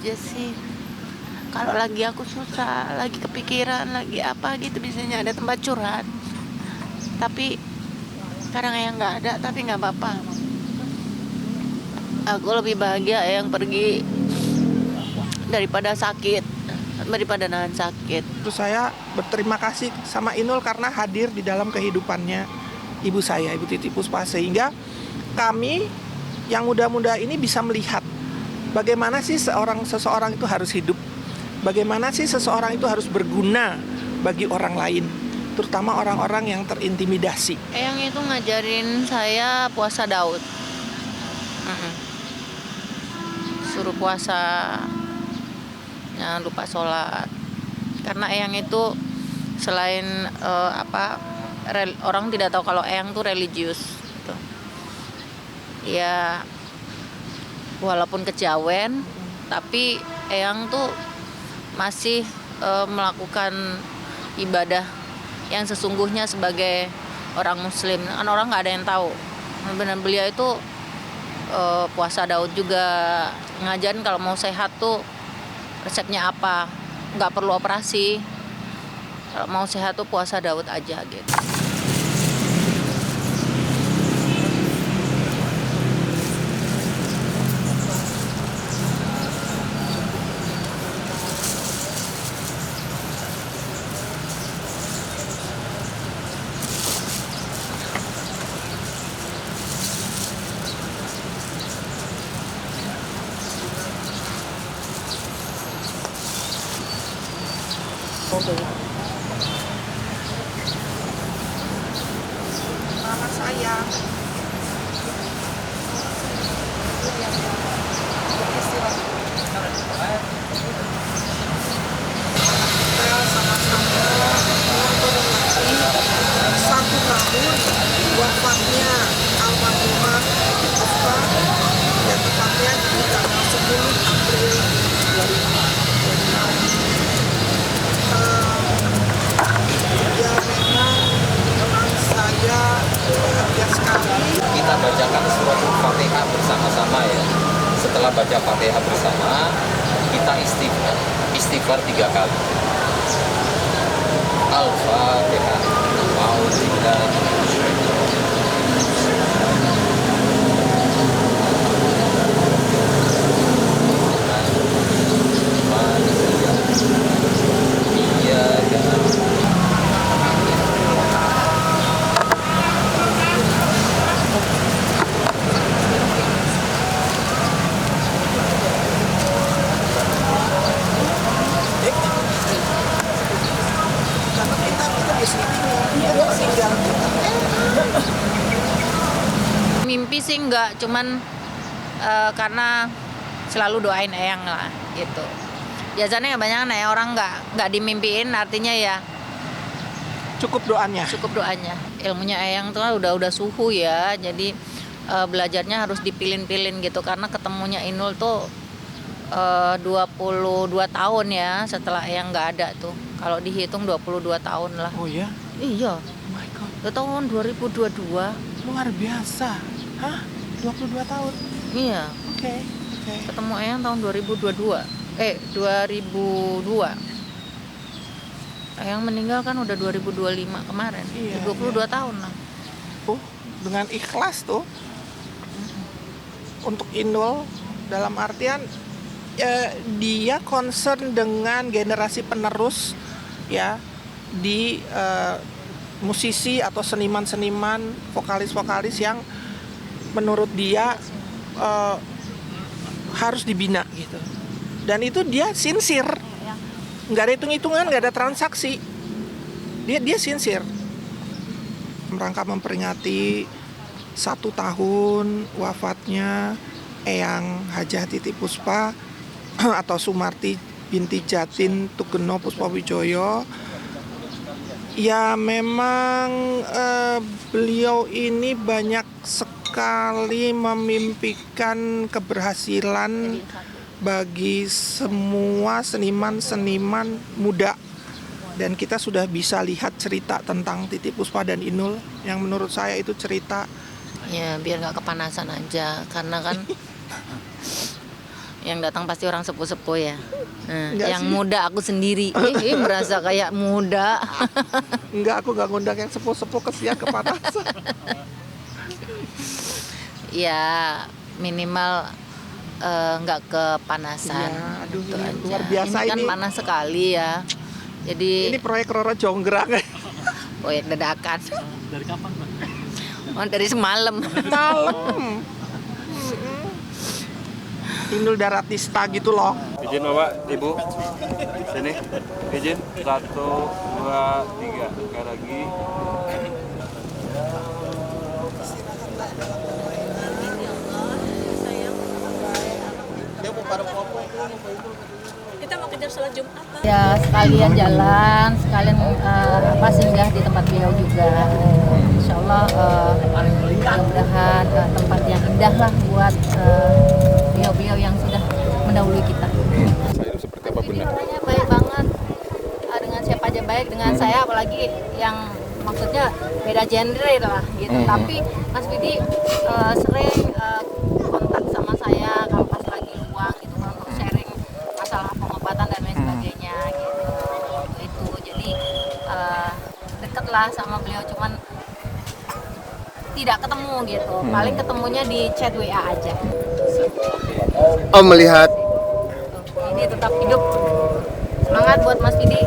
aja sih. Kalau lagi aku susah, lagi kepikiran, lagi apa gitu, biasanya ada tempat curhat. Tapi sekarang Eyang nggak ada, tapi nggak apa-apa. Aku lebih bahagia Eyang pergi daripada sakit, daripada nahan sakit. Terus saya berterima kasih sama Inul karena hadir di dalam kehidupannya ibu saya, Ibu Titi Puspa, sehingga kami yang muda-muda ini bisa melihat bagaimana sih seseorang itu harus hidup, bagaimana sih seseorang itu harus berguna bagi orang lain, terutama orang-orang yang terintimidasi. Eyang itu ngajarin saya puasa Daud. Suruh puasa, jangan lupa sholat. Karena Eyang itu selain orang tidak tahu kalau Eyang tuh religius gitu. Ya walaupun kejawen, tapi Eyang tuh masih melakukan ibadah yang sesungguhnya sebagai orang muslim. Kan orang nggak ada yang tahu. Benar beliau itu puasa Daud juga, ngajarin kalau mau sehat tuh resepnya apa, nggak perlu operasi. Kalau mau sehat tuh puasa Daud aja gitu. Mama saya kita sama-sama menghormati 1 tahun wafatnya almarhumah Puspa, yang tepatnya di tanggal 10 April 2006. Ya memang saya bahagia sekali. Kita bacakan surat Al-Fatihah bersama-sama ya. Setelah baca Fatihah bersama, kita istighfar 3 kali. Al-Fatihah. Karena kita di sini, kita tinggal Mimpi sih enggak, cuman karena selalu doain Eyang lah gitu. Biasanya kebanyakan orang nggak dimimpiin, artinya ya cukup doanya. cukup doanya. Ilmunya Eyang tuh udah suhu ya, jadi belajarnya harus dipilin-pilin gitu, karena ketemunya Inul tuh 22 tahun ya setelah Eyang nggak ada tuh. Kalau dihitung 22 tahun lah. Oh ya? Iya, Oh my God. itu tahun 2022. Luar biasa. Hah? 22 tahun? Iya, Oke. ketemu Eyang tahun 2022. 2002. Eyang meninggal kan udah 2025 kemarin. Iya, 22 iya. tahun lah. Tuh, dengan ikhlas tuh. Untuk Inul, dalam artian dia concern dengan generasi penerus ya di musisi atau seniman-seniman, vokalis-vokalis yang menurut dia harus dibina gitu. Dan itu dia sincere, nggak ada hitung-hitungan, nggak ada transaksi. Dia sincere. Merangka memperingati 1 tahun wafatnya Eyang Hajah Titi Puspa atau Sumarti binti Jatin Tugeno Puspawijoyo. Ya memang beliau ini banyak sekali memimpikan keberhasilan bagi semua seniman-seniman muda. Dan kita sudah bisa lihat cerita tentang Titi Puspa dan Inul yang menurut saya itu cerita Ya biar nggak kepanasan aja, karena kan Yang datang pasti orang sepuh-sepuh ya. Nah, Enggak yang sih. muda aku sendiri. Merasa kayak muda. Enggak, aku nggak ngundang yang sepuh-sepuh kesian kepanasan. Ya minimal nggak kepanasan. Iya, aduh, Itu ini aja. luar biasa ini kan ini. panas sekali ya. Jadi Ini proyek Roro Jonggrang. proyek dadakan. Dari kapan, Mbak? Oh, dari semalam. Malam. Inul Daratista gitu loh. Izin Bapak, Ibu. Sini. Izin. 1, 2, 3. Sekali lagi. Kita mau kejar sholat Jumat. Ya sekalian jalan, sekalian singgah di tempat beliau juga. Insya Allah mudah-mudahan tempat yang indah lah buat beliau-beliau yang sudah mendahului kita. Seperti apa Bunda? Orangnya baik banget, dengan siapa aja baik, dengan saya apalagi yang maksudnya beda genre lah gitu. Tapi Mas Widi sering kontak sama saya kalau pas lagi luang gitu untuk sharing masalah pengobatan dan lain sebagainya gitu. Itu jadi deket lah sama beliau, cuman tidak ketemu gitu. Paling ketemunya di chat WA aja. Oh, melihat Tuh, ini tetap hidup. Semangat buat Mas Widi.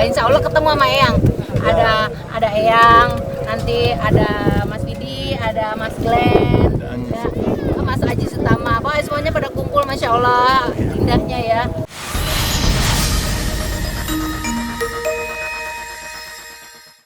Insya Allah ketemu sama Eyang. Ada Eyang, nanti ada Mas Widi, ada Mas Glenn, ya, Mas Aji Sutama. Pokoknya semuanya pada kumpul, Masya Allah, indahnya ya.